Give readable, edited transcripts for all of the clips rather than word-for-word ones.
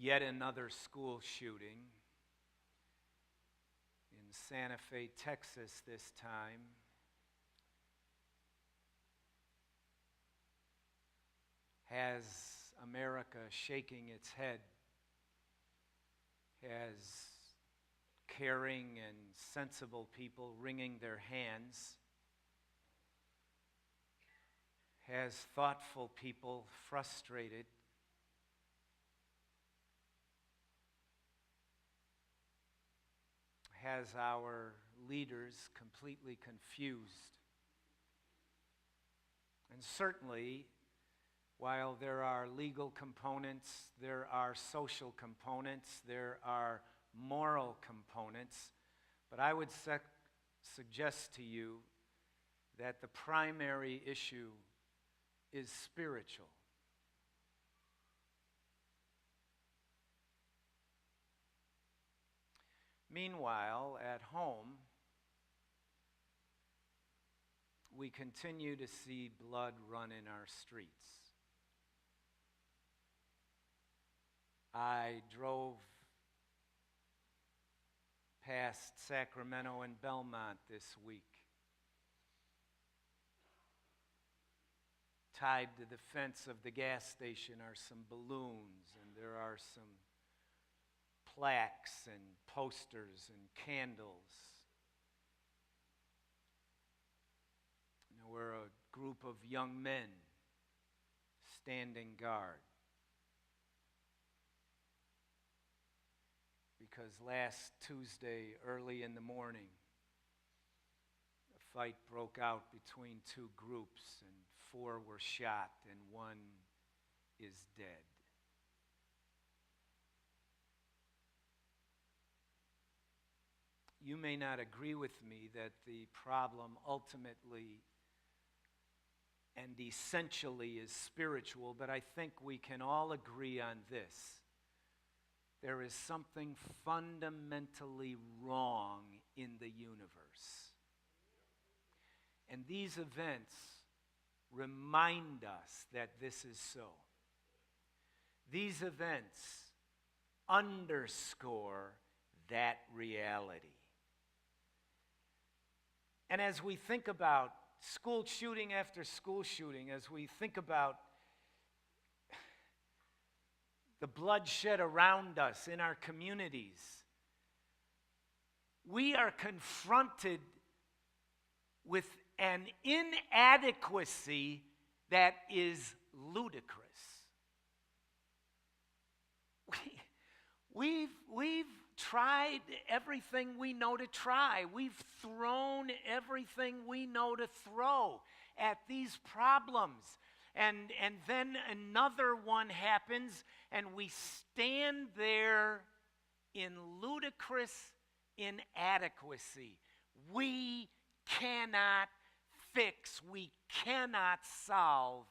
Yet another school shooting in Santa Fe, Texas this time. Has America shaking its head, has caring and sensible people wringing their hands, has thoughtful people frustrated, has our leaders completely confused. And certainly, while there are legal components, there are social components, there are moral components, but I would suggest to you that the primary issue is spiritual. Meanwhile, at home, we continue to see blood run in our streets. I drove past Sacramento and Belmont this week. Tied to the fence of the gas station are some balloons, and there are some plaques and posters and candles. We're a group of young men standing guard. Because last Tuesday, early in the morning, a fight broke out between two groups, and 4 were shot, and 1 is dead. You may not agree with me that the problem ultimately and essentially is spiritual, but I think we can all agree on this. There is something fundamentally wrong in the universe. And these events remind us that this is so. These events underscore that reality. And as we think about school shooting after school shooting, as we think about the bloodshed around us in our communities, we are confronted with an inadequacy that is ludicrous. We've tried everything we know to try. We've thrown everything we know to throw at these problems. And then another one happens, and we stand there in ludicrous inadequacy. We cannot fix, we cannot solve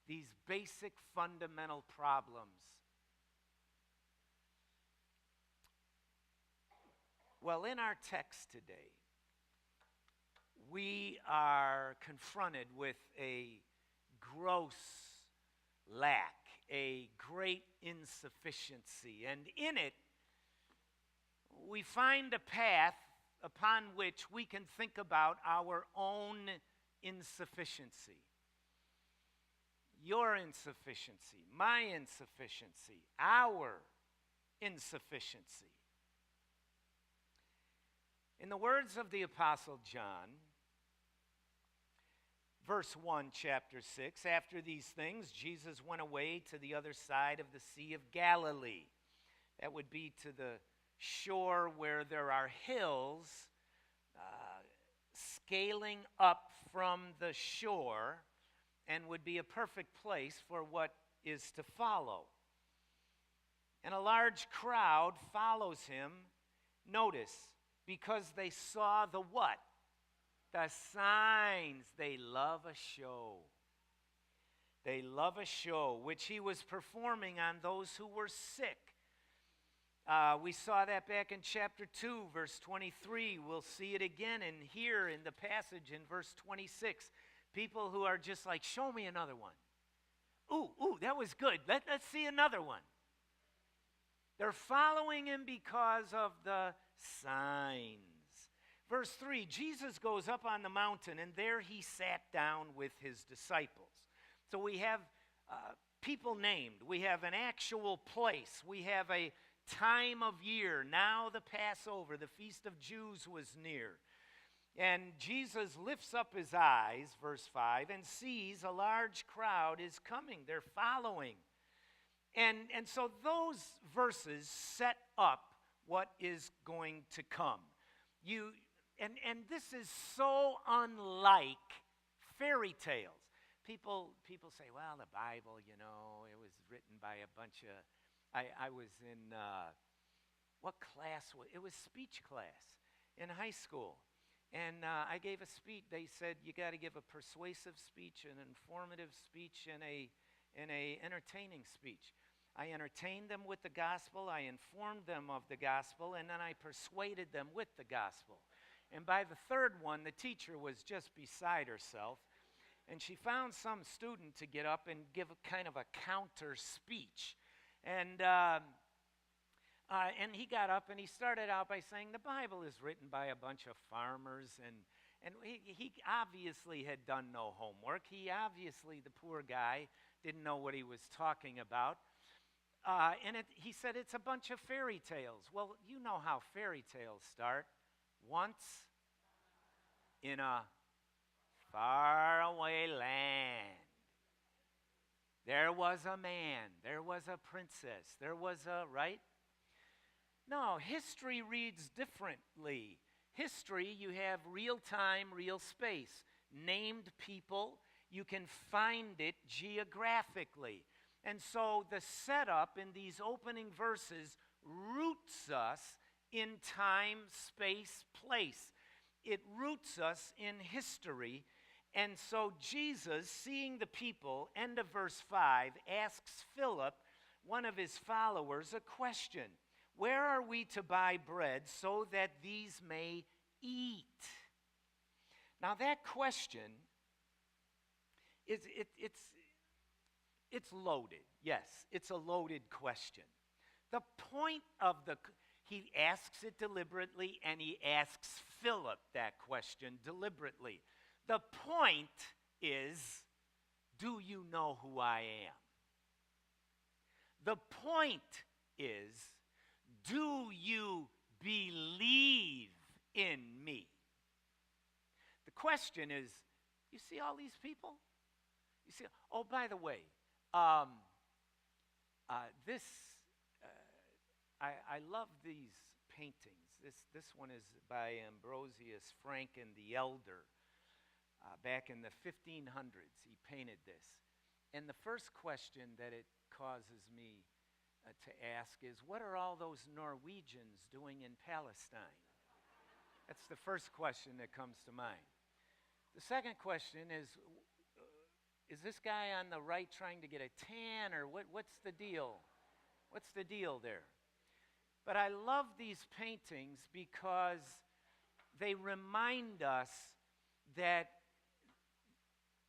these basic fundamental problems. Well, in our text today, we are confronted with a gross lack, a great insufficiency. And in it, we find a path upon which we can think about our own insufficiency. Your insufficiency, my insufficiency, our insufficiency. In the words of the Apostle John, verse 1, chapter 6, after these things, Jesus went away to the other side of the Sea of Galilee. That would be to the shore where there are hills scaling up from the shore, and would be a perfect place for what is to follow. And a large crowd follows him, notice, because they saw the what? The signs. They love a show. They love a show, which he was performing on those who were sick. We saw that back in chapter 2, verse 23. We'll see it again and here in the passage in verse 26. People who are just like, show me another one. Ooh, that was good. Let's see another one. They're following him because of the signs. Verse 3, Jesus goes up on the mountain, and there he sat down with his disciples. So we have people named. We have an actual place. We have a time of year. Now the Passover, the Feast of Jews, was near. And Jesus lifts up his eyes, verse 5, and sees a large crowd is coming. They're following. And so those verses set up what is going to come. And this is so unlike fairy tales. People say, well, the Bible, it was written by a bunch of, I was in, what class? It was speech class in high school. And I gave a speech. They said, you got to give a persuasive speech, an informative speech, and a entertaining speech. I entertained them with the gospel, I informed them of the gospel, and then I persuaded them with the gospel. And by the third one, the teacher was just beside herself, and she found some student to get up and give a kind of a counter speech. And he got up and he started out by saying, the Bible is written by a bunch of farmers, and he obviously had done no homework. He obviously, the poor guy, didn't know what he was talking about. He said it's a bunch of fairy tales. Well, you know how fairy tales start. Once in a faraway land, there was a man, there was a princess, there was a, right? No, history reads differently. History, you have real time, real space. Named people, you can find it geographically. And so the setup in these opening verses roots us in time, space, place. It roots us in history. And so Jesus, seeing the people, end of verse 5, asks Philip, one of his followers, a question. Where are we to buy bread so that these may eat? Now that question it's loaded. Yes, it's a loaded question. The point of he asks it deliberately, and he asks Philip that question deliberately. The point is, do you know who I am? The point is, do you believe in me? The question is, you see all these people? You see, oh, by the way, I love these paintings. This one is by Ambrosius Franken the Elder. Back in the 1500s, he painted this. And the first question that it causes me to ask is, what are all those Norwegians doing in Palestine? That's the first question that comes to mind. The second question is this guy on the right trying to get a tan, or what's the deal? What's the deal there? But I love these paintings because they remind us that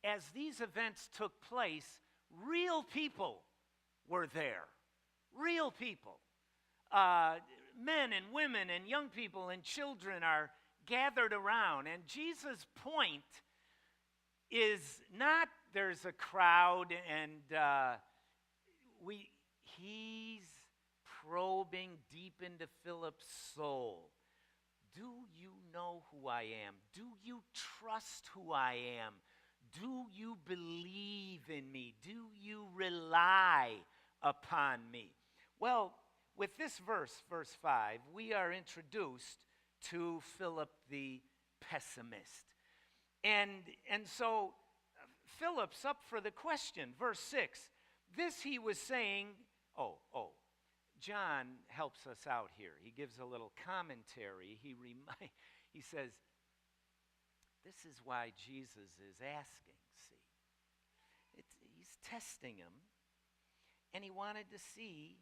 as these events took place, real people were there. Real people. Men and women and young people and children are gathered around. And Jesus' point is not there's a crowd and he's probing deep into Philip's soul. Do you know who I am? Do you trust who I am? Do you believe in me? Do you rely upon me? Well, with this verse 5, we are introduced to Philip the pessimist. And so Philip's up for the question. Verse 6, this he was saying, John helps us out here. He gives a little commentary. He says, this is why Jesus is asking, see. He's testing him, and he wanted to see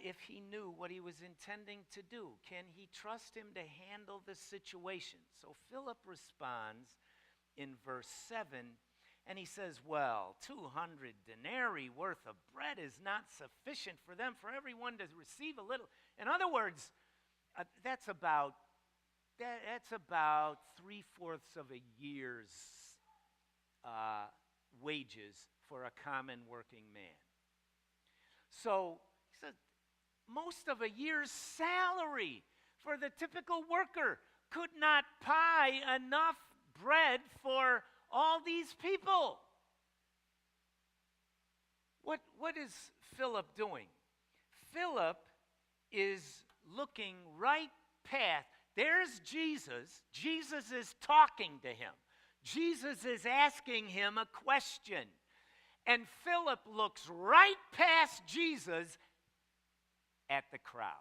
if he knew what he was intending to do. Can he trust him to handle the situation? So Philip responds in verse 7, And he says, well, 200 denarii worth of bread is not sufficient for them, for everyone to receive a little. In other words, that's about 3/4 of a year's wages for a common working man. So he said, most of a year's salary for the typical worker could not buy enough bread for all these people. What is Philip doing? Philip is looking right past. There's Jesus. Jesus is talking to him. Jesus is asking him a question. And Philip looks right past Jesus at the crowd.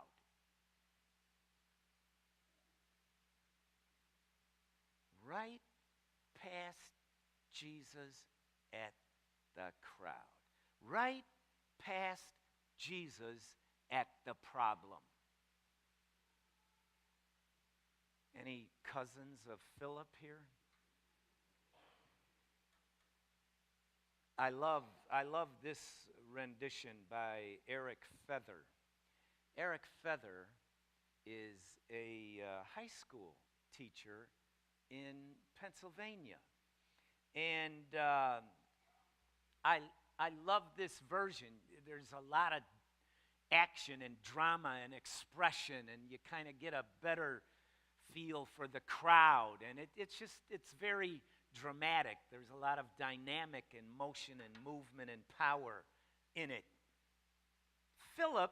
Right past Jesus at the crowd. Right past Jesus at the problem. Any cousins of Philip here? I love this rendition by Eric Feather. Eric Feather is a high school teacher in Pennsylvania. And I love this version. There's a lot of action and drama and expression, and you kind of get a better feel for the crowd. And it's very dramatic. There's a lot of dynamic and motion and movement and power in it. Philip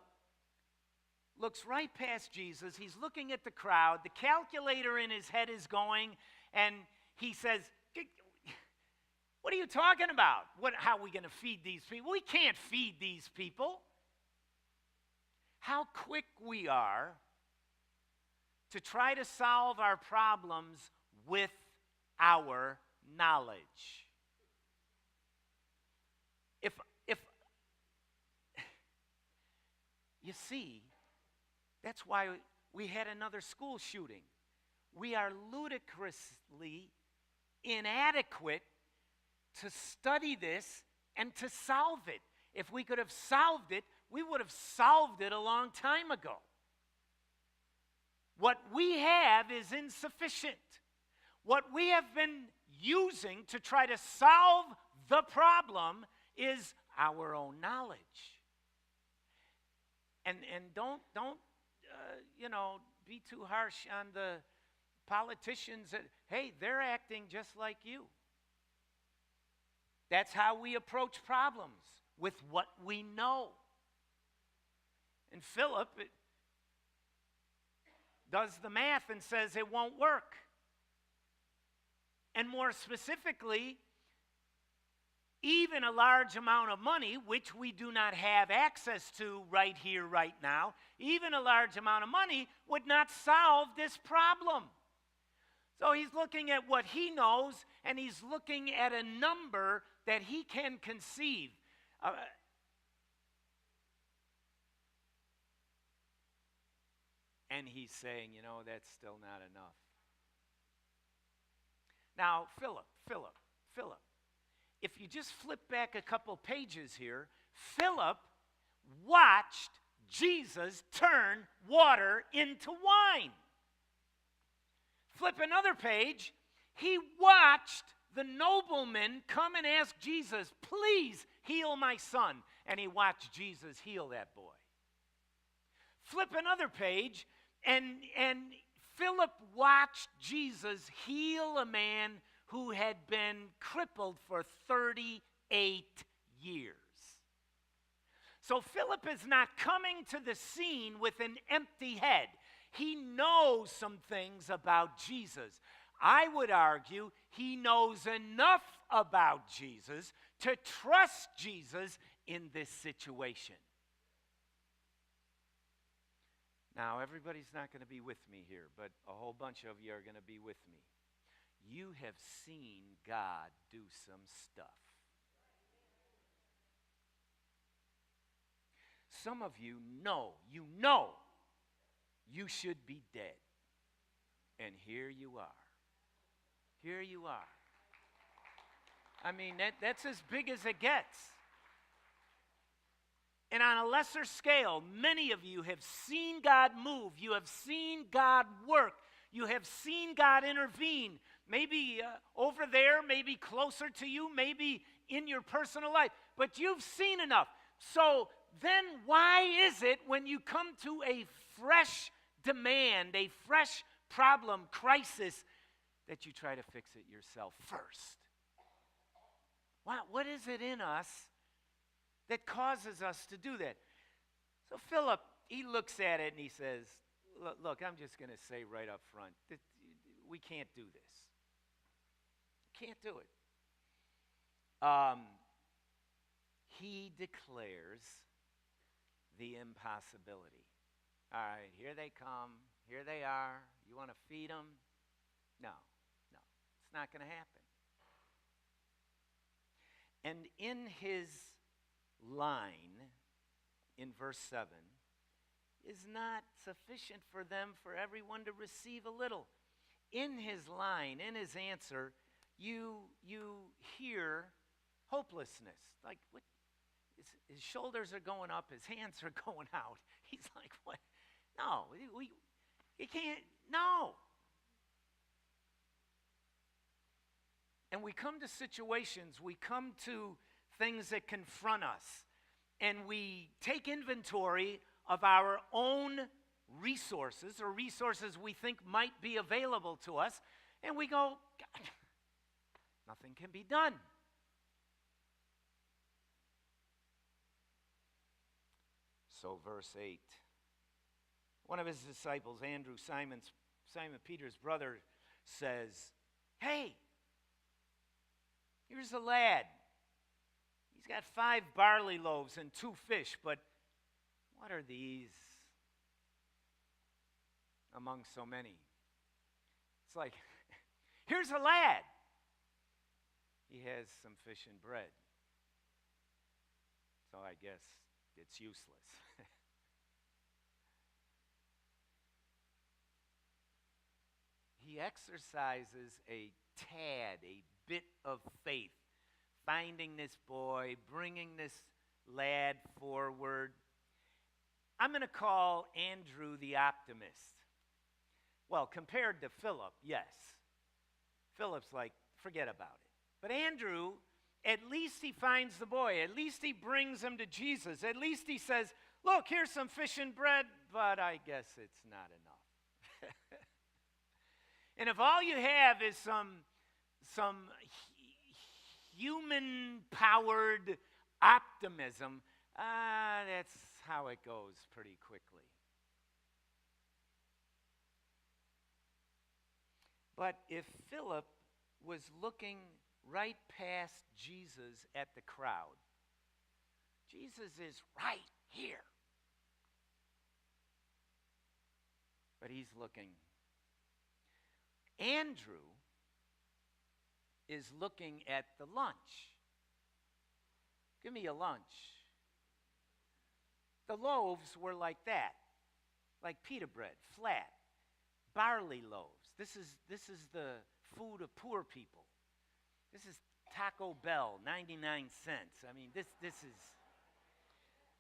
looks right past Jesus. He's looking at the crowd. The calculator in his head is going, and he says, what are you talking about? How are we going to feed these people? We can't feed these people. How quick we are to try to solve our problems with our knowledge. If you see, that's why we had another school shooting. We are ludicrously inadequate to study this and to solve it. If we could have solved it, we would have solved it a long time ago. What we have is insufficient. What we have been using to try to solve the problem is our own knowledge. And don't be too harsh on the politicians that, hey, they're acting just like you. That's how we approach problems, with what we know. And Philip does the math and says it won't work. And more specifically, even a large amount of money, which we do not have access to right here, right now, even a large amount of money would not solve this problem. So he's looking at what he knows, and he's looking at a number that he can conceive. And he's saying, that's still not enough. Now, Philip, if you just flip back a couple pages here, Philip watched Jesus turn water into wine. Flip another page, he watched the nobleman come and ask Jesus, please heal my son. And he watched Jesus heal that boy. Flip another page, and Philip watched Jesus heal a man who had been crippled for 38 years. So Philip is not coming to the scene with an empty head. He knows some things about Jesus. I would argue he knows enough about Jesus to trust Jesus in this situation. Now, everybody's not going to be with me here, but a whole bunch of you are going to be with me. You have seen God do some stuff. Some of you know you should be dead. And here you are. Here you are. I mean, that's as big as it gets. And on a lesser scale, many of you have seen God move. You have seen God work. You have seen God intervene. Maybe over there, maybe closer to you, maybe in your personal life. But you've seen enough. So then why is it when you come to a fresh demand, a fresh problem, crisis, that you try to fix it yourself first? What is it in us that causes us to do that? So Philip, he looks at it and he says, look, I'm just going to say right up front that we can't do this. Can't do it. He declares the impossibility. All right, here they come. Here they are. You want to feed them? No. It's not going to happen. And in his line, in verse 7, is not sufficient for them for everyone to receive a little. In his line, in his answer, you hear hopelessness. Like, what? His shoulders are going up, his hands are going out. He's like, what? No, you can't, no. And we come to situations, we come to things that confront us, and we take inventory of our own resources or resources we think might be available to us, and we go, God, nothing can be done. So verse 8, one of his disciples, Andrew, Simon Peter's brother, says, hey, here's a lad. He's got 5 barley loaves and 2 fish, but what are these among so many? It's like, here's a lad. He has some fish and bread. So I guess it's useless. He exercises a bit of faith, finding this boy, bringing this lad forward. I'm going to call Andrew the optimist. Well, compared to Philip, yes. Philip's like, forget about it. But Andrew, at least he finds the boy. At least he brings him to Jesus. At least he says, look, here's some fish and bread, but I guess it's not enough. And if all you have is some human-powered optimism, that's how it goes pretty quickly. But if Philip was looking right past Jesus at the crowd, Jesus is right here. But he's looking. Andrew is looking at the lunch. Give me a lunch. The loaves were like that, like pita bread, flat, barley loaves. This is the food of poor people. This is Taco Bell, 99 cents. I mean, this is,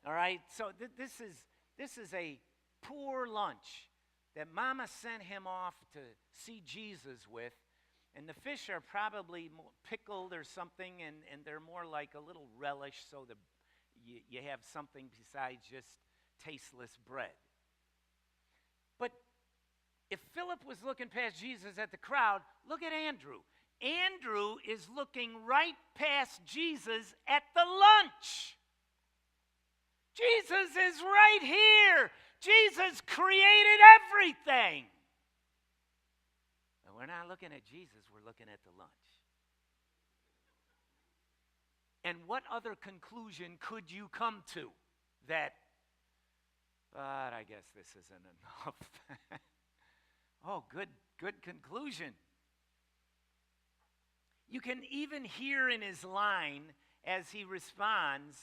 all right? So this is a poor lunch that Mama sent him off to see Jesus with. And the fish are probably pickled or something, and they're more like a little relish, so you have something besides just tasteless bread. But if Philip was looking past Jesus at the crowd, look at Andrew. Andrew is looking right past Jesus at the lunch. Jesus is right here. Jesus created everything. We're not looking at Jesus, we're looking at the lunch. And what other conclusion could you come to? But I guess this isn't enough. Oh, good conclusion. You can even hear in his line as he responds,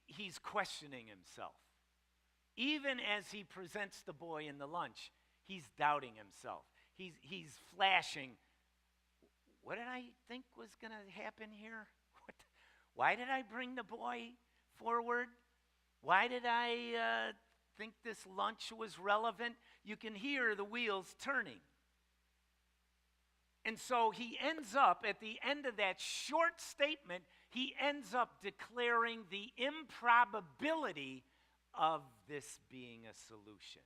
he's questioning himself. Even as he presents the boy in the lunch, he's doubting himself. He's flashing, what did I think was going to happen here? Why did I bring the boy forward? Why did I think this lunch was relevant? You can hear the wheels turning. And so he ends up, at the end of that short statement, he ends up declaring the improbability of this being a solution.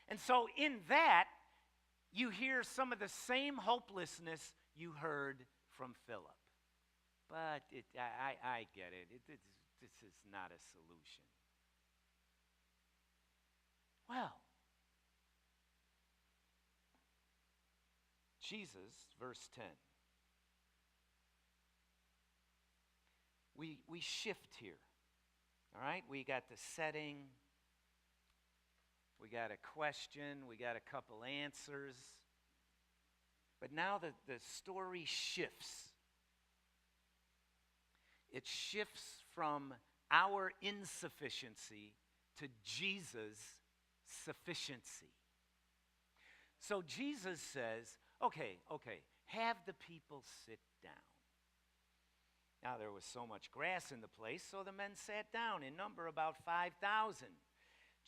And so in that, you hear some of the same hopelessness you heard from Philip. But I get it. This is not a solution. Well, Jesus, verse 10. We shift here. All right? We got the setting. We got a question. We got a couple answers. But now the story shifts. It shifts from our insufficiency to Jesus' sufficiency. So Jesus says, okay, have the people sit down. Now there was so much grass in the place, so the men sat down, in number about 5,000.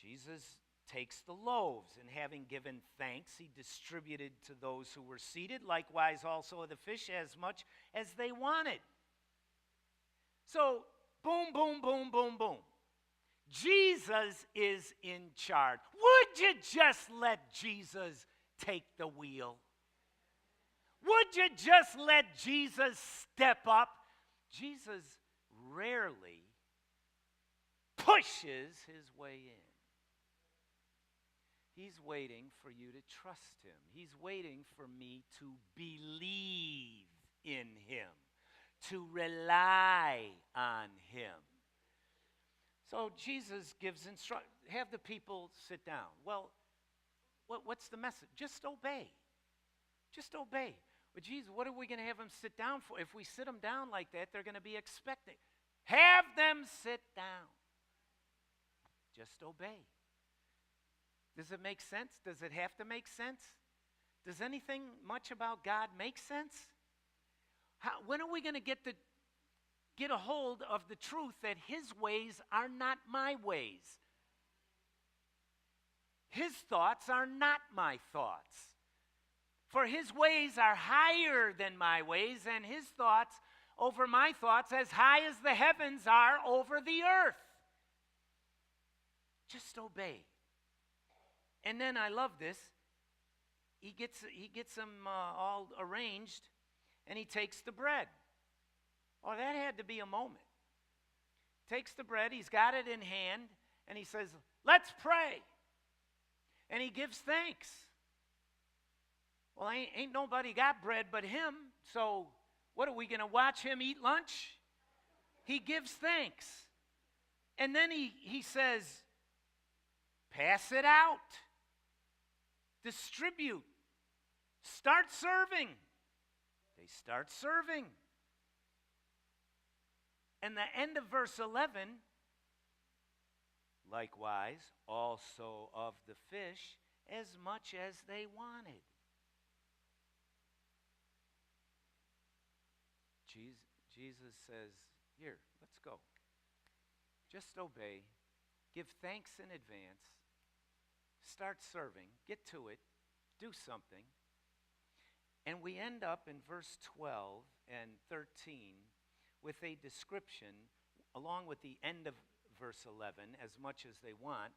Jesus takes the loaves, and having given thanks, he distributed to those who were seated, likewise also of the fish, as much as they wanted. So, boom, boom, boom, boom, boom. Jesus is in charge. Would you just let Jesus take the wheel? Would you just let Jesus step up? Jesus rarely pushes his way in. He's waiting for you to trust him. He's waiting for me to believe in him, to rely on him. So Jesus gives instruction. Have the people sit down. Well, what's the message? Just obey. Just obey. Well, Jesus, what are we going to have them sit down for? If we sit them down like that, they're going to be expecting. Have them sit down. Just obey. Does it make sense? Does it have to make sense? Does anything much about God make sense? When are we going to get a hold of the truth that his ways are not my ways? His thoughts are not my thoughts. For his ways are higher than my ways, and his thoughts over my thoughts as high as the heavens are over the earth. Just obey. And then I love this. He gets them all arranged, and he takes the bread. Oh, that had to be a moment. Takes the bread, he's got it in hand, and he says, let's pray. And he gives thanks. Well, ain't nobody got bread but him, so what, are we going to watch him eat lunch? He gives thanks. And then he says, pass it out. Distribute. Start serving. They start serving. And the end of verse 11, likewise, also of the fish, as much as they wanted. Jesus says, here, let's go. Just obey. Give thanks in advance. Start serving. Get to it. Do something. And we end up in verse 12 and 13 with a description, along with the end of verse 11, as much as they want.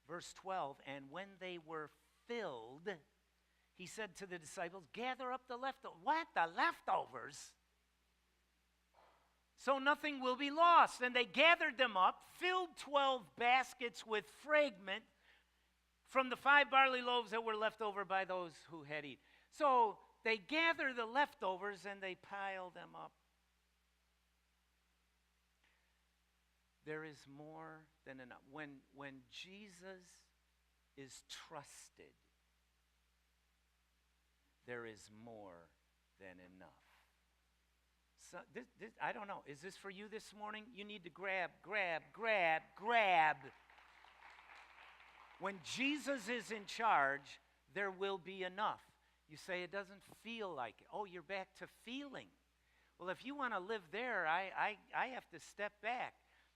Verse 12, and when they were filled, he said to the disciples, gather up the leftovers. What? The leftovers? So nothing will be lost. And they gathered them up, filled 12 baskets with fragment from the 5 barley loaves that were left over by those who had eaten. So they gather the leftovers and they pile them up. There is more than enough. When Jesus is trusted, there is more than enough. So I don't know. Is this for you this morning? You need to grab. When Jesus is in charge, there will be enough. You say it doesn't feel like it. Oh, you're back to feeling. Well, if you want to live there, I have to step back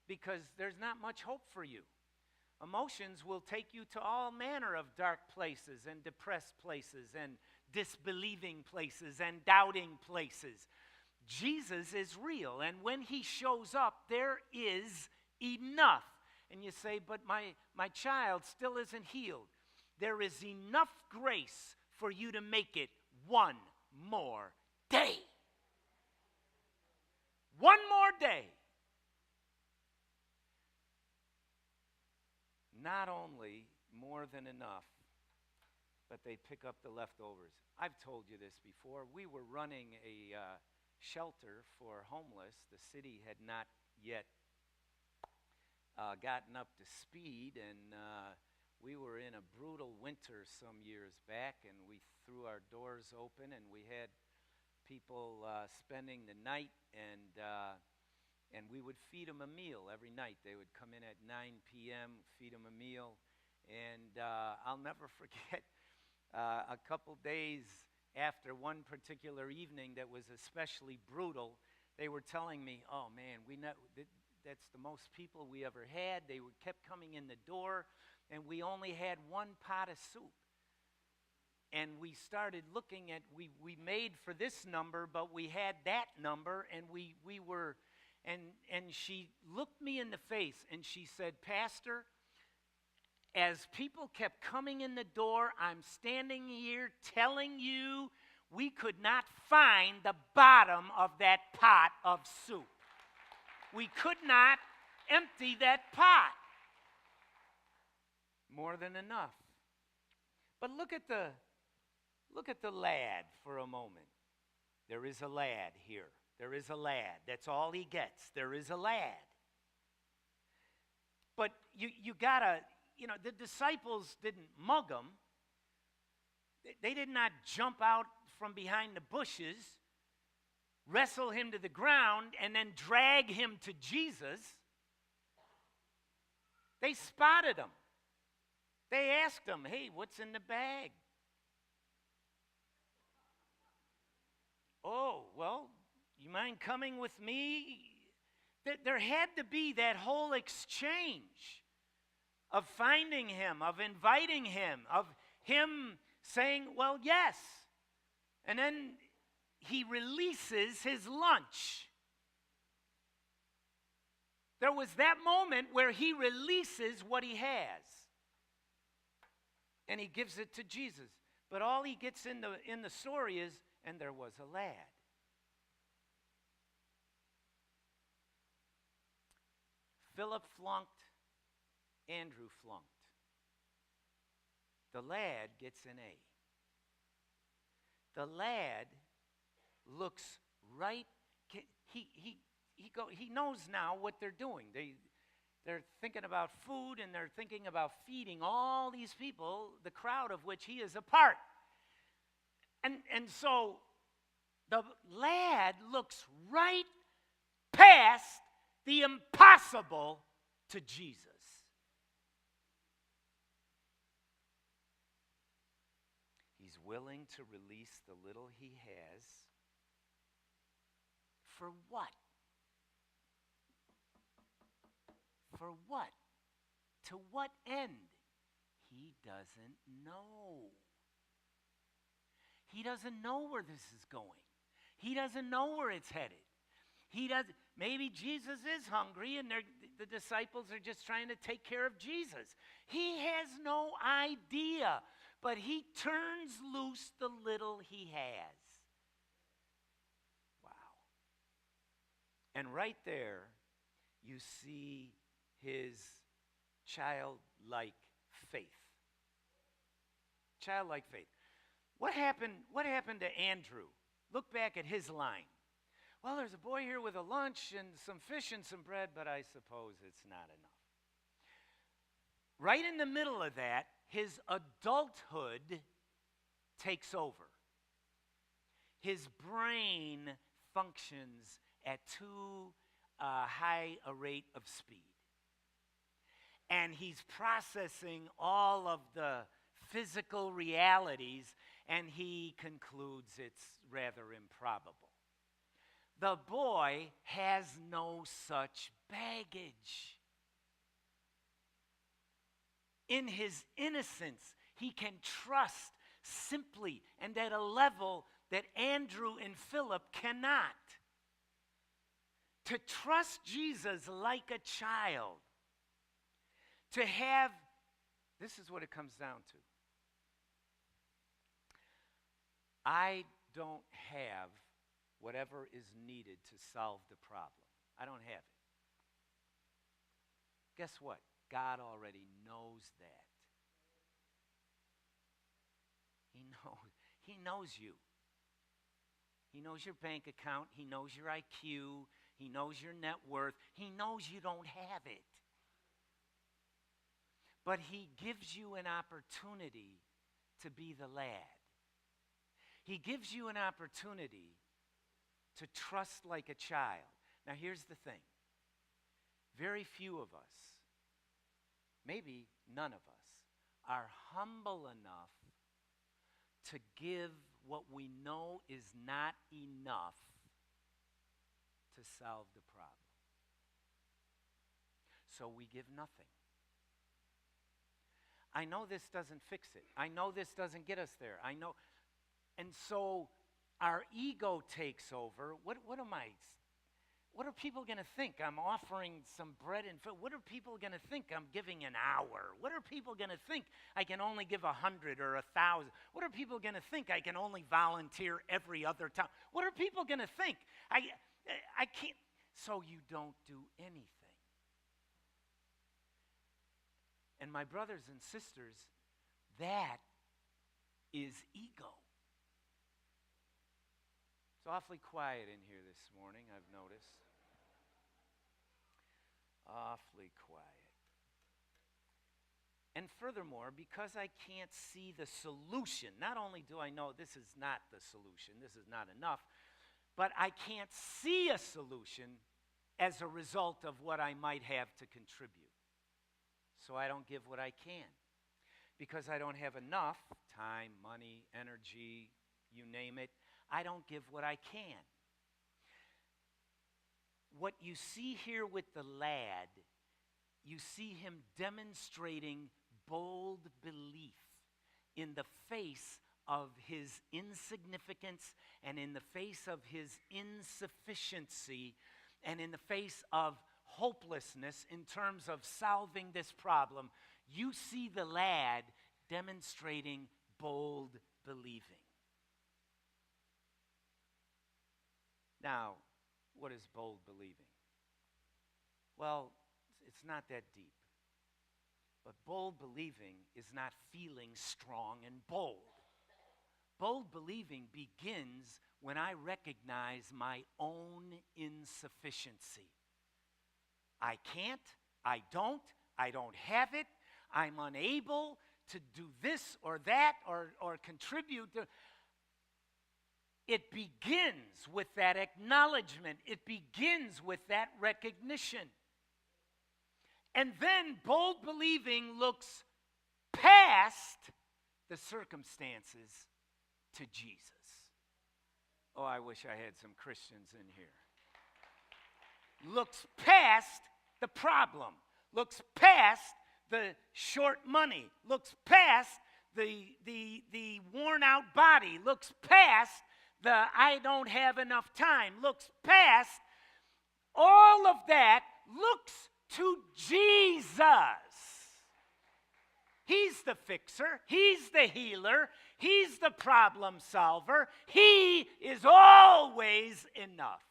because there's not much hope for you. Emotions will take you to all manner of dark places and depressed places and disbelieving places and doubting places. Jesus is real, and when he shows up, there is enough. And you say, but my child still isn't healed. There is enough grace for you to make it one more day. One more day. Not only more than enough, but they pick up the leftovers. I've told you this before. We were running a shelter for homeless. The city had not yet gotten up to speed, and we were in a brutal winter some years back, and we threw our doors open, and we had people spending the night, and we would feed them a meal every night. They would come in at 9 p.m., feed them a meal, and I'll never forget a couple days after one particular evening that was especially brutal, they were telling me, oh man, that's the most people we ever had. They kept coming in the door, and we only had one pot of soup. And we started looking at, we made for this number, but we had that number, and we were, and she looked me in the face, and she said, Pastor, as people kept coming in the door, I'm standing here telling you we could not find the bottom of that pot of soup. We could not empty that pot. More than enough. But look at the lad for a moment. There is a lad here. There is a lad. That's all he gets. There is a lad. But you gotta, the disciples didn't mug him. They did not jump out from behind the bushes, wrestle him to the ground, and then drag him to Jesus. They spotted him. They asked him, hey, what's in the bag? Oh, well, you mind coming with me? There had to be that whole exchange of finding him, of inviting him, of him saying, well, yes. And then he releases his lunch. There was that moment where he releases what he has. And he gives it to Jesus. But all he gets in the story is, and there was a lad. Philip flunked, Andrew flunked. The lad gets an A. The lad looks right, he knows now what they're doing. They're thinking about food, and they're thinking about feeding all these people, the crowd of which he is a part. And so the lad looks right past the impossible to Jesus. He's willing to release the little he has. For what? For what? To what end? He doesn't know. He doesn't know where this is going. He doesn't know where it's headed. He doesn't. Maybe Jesus is hungry, and the disciples are just trying to take care of Jesus. He has no idea, but he turns loose the little he has. Wow. And right there, you see his childlike faith. Childlike faith. What happened to Andrew? Look back at his line. Well, there's a boy here with a lunch and some fish and some bread, but I suppose it's not enough. Right in the middle of that, his adulthood takes over. His brain functions at too high a rate of speed. And he's processing all of the physical realities, and he concludes it's rather improbable. The boy has no such baggage. In his innocence, he can trust simply and at a level that Andrew and Philip cannot. To trust Jesus like a child, to have, this is what it comes down to. I don't have whatever is needed to solve the problem. I don't have it. Guess what? God already knows that. He knows you. He knows your bank account. He knows your IQ. He knows your net worth. He knows you don't have it. But he gives you an opportunity to be the lad. He gives you an opportunity to trust like a child. Now here's the thing. Very few of us, maybe none of us, are humble enough to give what we know is not enough to solve the problem. So we give nothing. I know this doesn't fix it. I know this doesn't get us there. I know. And so our ego takes over. What are people going to think? I'm offering some bread and food. What are people going to think? I'm giving an hour. What are people going to think? I can only give 100 or 1,000. What are people going to think? I can only volunteer every other time. What are people going to think? I can't. So you don't do anything. And my brothers and sisters, that is ego. It's awfully quiet in here this morning, I've noticed. Awfully quiet. And furthermore, because I can't see the solution, not only do I know this is not the solution, this is not enough, but I can't see a solution as a result of what I might have to contribute. So I don't give what I can. Because I don't have enough time, money, energy, you name it, I don't give what I can. What you see here with the lad, you see him demonstrating bold belief in the face of his insignificance and in the face of his insufficiency and in the face of hopelessness in terms of solving this problem. You see the lad demonstrating bold believing. Now, what is bold believing? Well, it's not that deep. But bold believing is not feeling strong and bold. Bold believing begins when I recognize my own insufficiency. I can't, I don't have it, I'm unable to do this or that or contribute. It begins with that acknowledgement. It begins with that recognition. And then bold believing looks past the circumstances to Jesus. Oh, I wish I had some Christians in here. Looks past the problem. Looks past the short money. Looks past the worn out body. Looks past the I don't have enough time. Looks past all of that. Looks to Jesus. He's the fixer. He's the healer. He's the problem solver. He is always enough.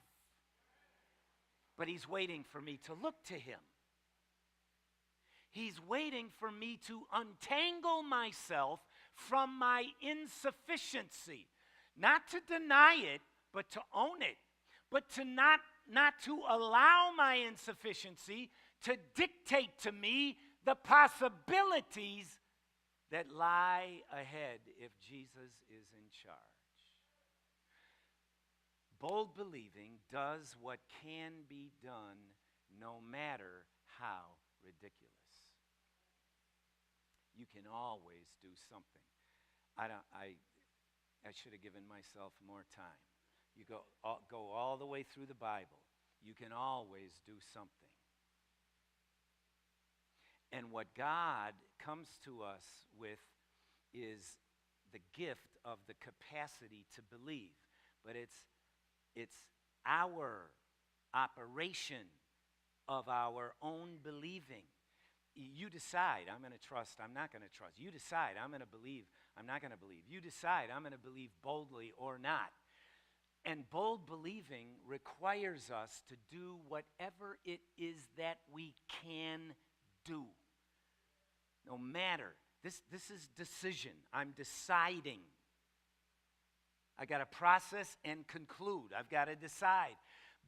But he's waiting for me to look to him. He's waiting for me to untangle myself from my insufficiency. Not to deny it, but to own it. But to not to allow my insufficiency to dictate to me the possibilities that lie ahead if Jesus is in charge. Bold believing does what can be done no matter how ridiculous. You can always do something. I should have given myself more time. You go all the way through the Bible. You can always do something. And what God comes to us with is the gift of the capacity to believe. But it's our operation of our own believing. You decide, I'm going to trust, I'm not going to trust. You decide, I'm going to believe, I'm not going to believe. You decide, I'm going to believe boldly or not. And bold believing requires us to do whatever it is that we can do. No matter. This is decision. I'm deciding. I got to process and conclude. I've got to decide.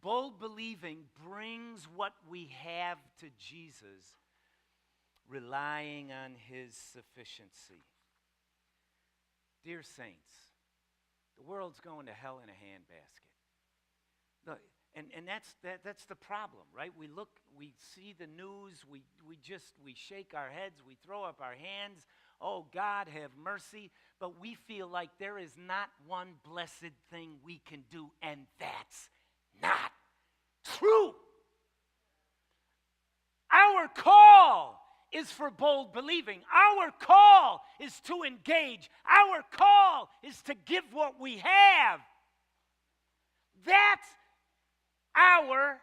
Bold believing brings what we have to Jesus, relying on his sufficiency. Dear saints, the world's going to hell in a handbasket. Look, and that's the problem, right? We look, we see the news, we shake our heads, we throw up our hands. Oh, God, have mercy. But we feel like there is not one blessed thing we can do, and that's not true. Our call is for bold believing. Our call is to engage. Our call is to give what we have. That's our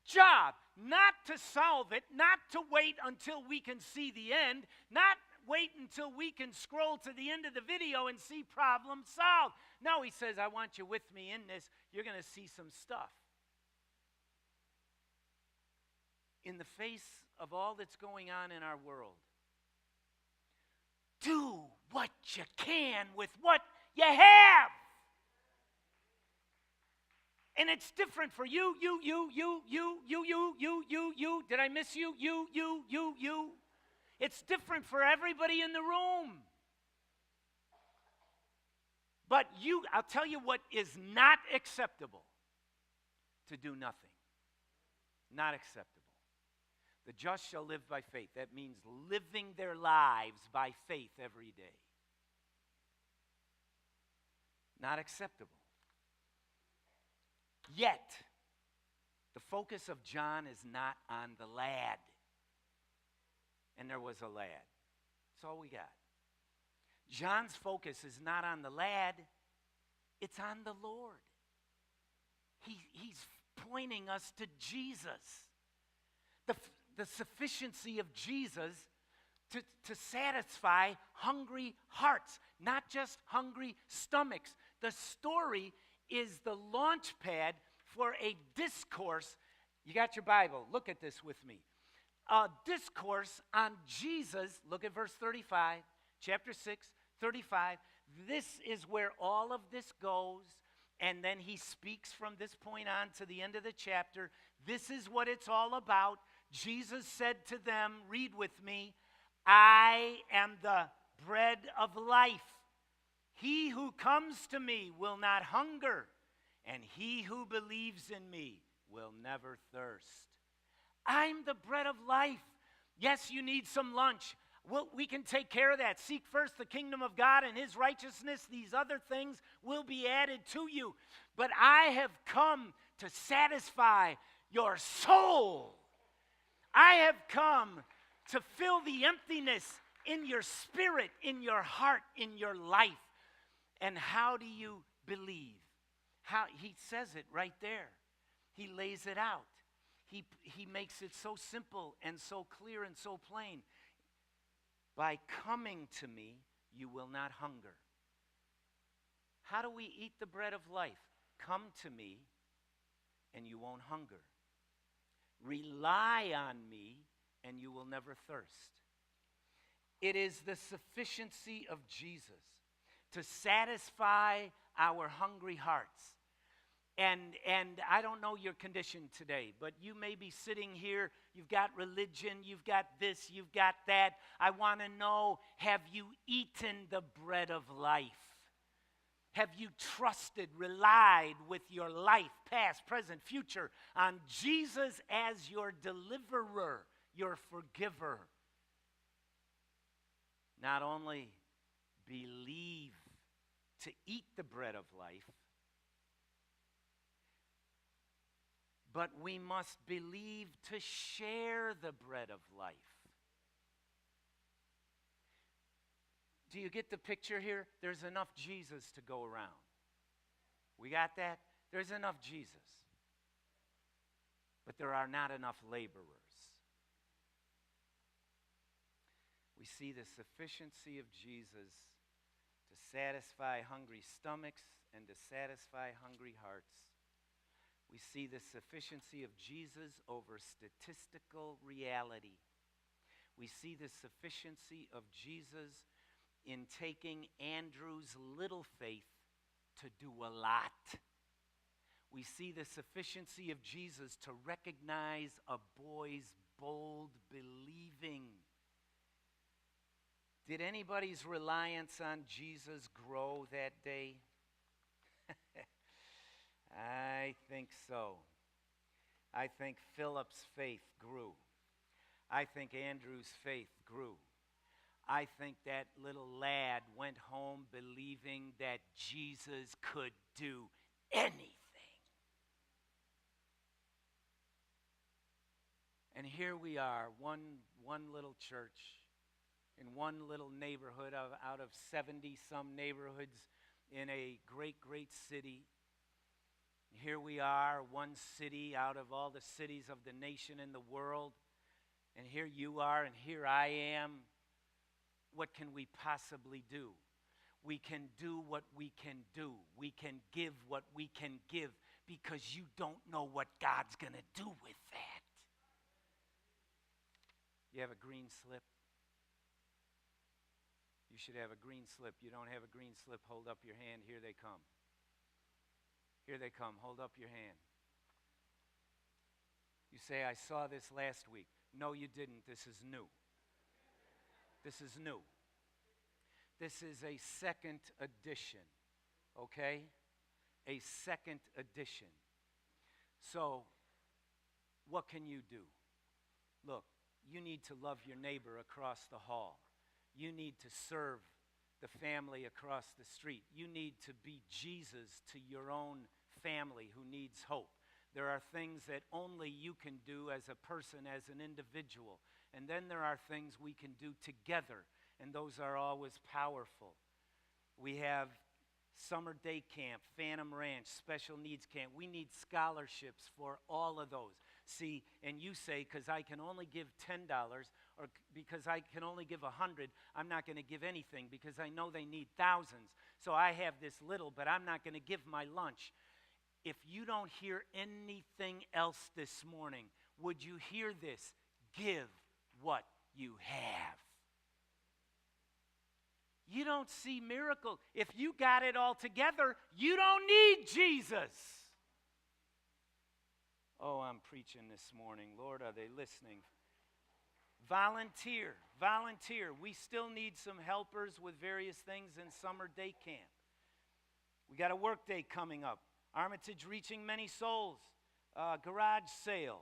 job. Not to solve it, not to wait until we can see the end, not wait until we can scroll to the end of the video and see problem solved. No, he says, I want you with me in this. You're going to see some stuff. In the face of all that's going on in our world, do what you can with what you have. And it's different for you. Did I miss you? You. It's different for everybody in the room. But I'll tell you what is not acceptable: to do nothing. Not acceptable. The just shall live by faith. That means living their lives by faith every day. Not acceptable. Yet, the focus of John is not on the lad. And there was a lad. That's all we got. John's focus is not on the lad. It's on the Lord. He's pointing us to Jesus. The sufficiency of Jesus to satisfy hungry hearts, not just hungry stomachs. The story is the launch pad for a discourse. You got your Bible. Look at this with me. A discourse on Jesus. Look at verse 35, chapter 6, 35. This is where all of this goes. And then he speaks from this point on to the end of the chapter. This is what it's all about. Jesus said to them, read with me, I am the bread of life. He who comes to me will not hunger, and he who believes in me will never thirst. I'm the bread of life. Yes, you need some lunch. We can take care of that. Seek first the kingdom of God and his righteousness. These other things will be added to you. But I have come to satisfy your soul. I have come to fill the emptiness in your spirit, in your heart, in your life. And how do you believe? How he says it right there. He lays it out. He makes it so simple and so clear and so plain. By coming to me, you will not hunger. How do we eat the bread of life? Come to me, and you won't hunger. Rely on me, and you will never thirst. It is the sufficiency of Jesus to satisfy our hungry hearts. And I don't know your condition today, but you may be sitting here, you've got religion, you've got this, you've got that. I want to know, have you eaten the bread of life? Have you trusted, relied with your life, past, present, future, on Jesus as your deliverer, your forgiver? Not only believe to eat the bread of life, but we must believe to share the bread of life. Do you get the picture here? There's enough Jesus to go around. We got that? There's enough Jesus. But there are not enough laborers. We see the sufficiency of Jesus to satisfy hungry stomachs and to satisfy hungry hearts. We see the sufficiency of Jesus over statistical reality. We see the sufficiency of Jesus in taking Andrew's little faith to do a lot. We see the sufficiency of Jesus to recognize a boy's bold believing. Did anybody's reliance on Jesus grow that day? I think so. I think Philip's faith grew. I think Andrew's faith grew. I think that little lad went home believing that Jesus could do anything. And here we are, one little church in one little neighborhood out of 70-some neighborhoods in a great, great city. Here we are, one city out of all the cities of the nation and the world. And here you are, and here I am. What can we possibly do? We can do what we can do. We can give what we can give because you don't know what God's going to do with that. You have a green slip? You should have a green slip. You don't have a green slip, hold up your hand. Here they come. Here they come. Hold up your hand. You say, I saw this last week. No, you didn't. This is new. This is new. This is a second edition, okay? A second edition. So, what can you do? Look, you need to love your neighbor across the hall. You need to serve the family across the street. You need to be Jesus to your own family who needs hope. There are things that only you can do as a person, as an individual. And then there are things we can do together, and those are always powerful. We have summer day camp, Phantom Ranch, special needs camp. We need scholarships for all of those. See, and you say, because I can only give $10 or because I can only give 100, I'm not going to give anything because I know they need thousands. So I have this little, but I'm not going to give my lunch. If you don't hear anything else this morning, would you hear this? Give what you have. You don't see miracle. If you got it all together, you don't need Jesus. Oh, I'm preaching this morning. Lord, are they listening? Volunteer. Volunteer. We still need some helpers with various things in summer day camp. We got a work day coming up. Armitage reaching many souls. Garage sale.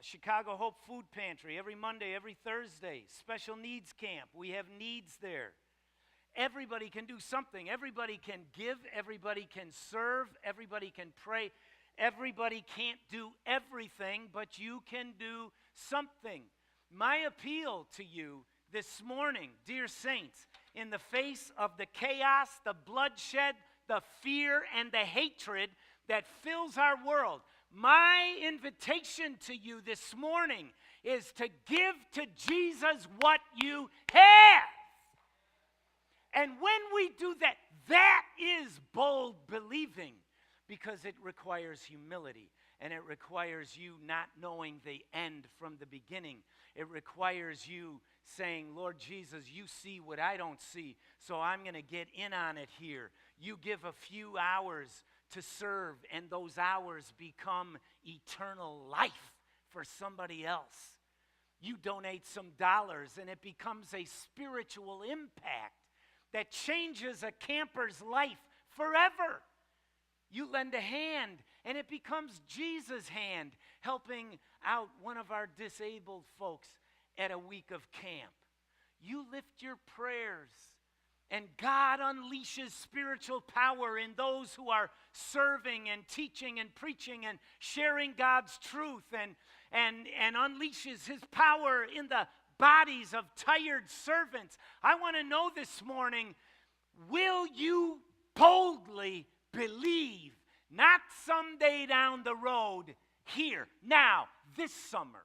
Chicago Hope Food Pantry every Monday, every Thursday. Special needs camp. We have needs there. Everybody can do something. Everybody can give. Everybody can serve. Everybody can pray. Everybody can't do everything, but you can do something. My appeal to you this morning, dear saints, in the face of the chaos, the bloodshed, the fear, and the hatred that fills our world, my invitation to you this morning is to give to Jesus what you have. And when we do that, that is bold believing, because it requires humility, and it requires you not knowing the end from the beginning. It requires you saying, Lord Jesus, you see what I don't see, so I'm going to get in on it here. You give a few hours to serve, and those hours become eternal life for somebody else. You donate some dollars, and it becomes a spiritual impact that changes a camper's life forever. You lend a hand, and it becomes Jesus' hand helping out one of our disabled folks at a week of camp. You lift your prayers, And God unleashes spiritual power in those who are serving and teaching and preaching and sharing God's truth, and unleashes his power in the bodies of tired servants. I want to know this morning, will you boldly believe? Not someday down the road, here, now, this summer.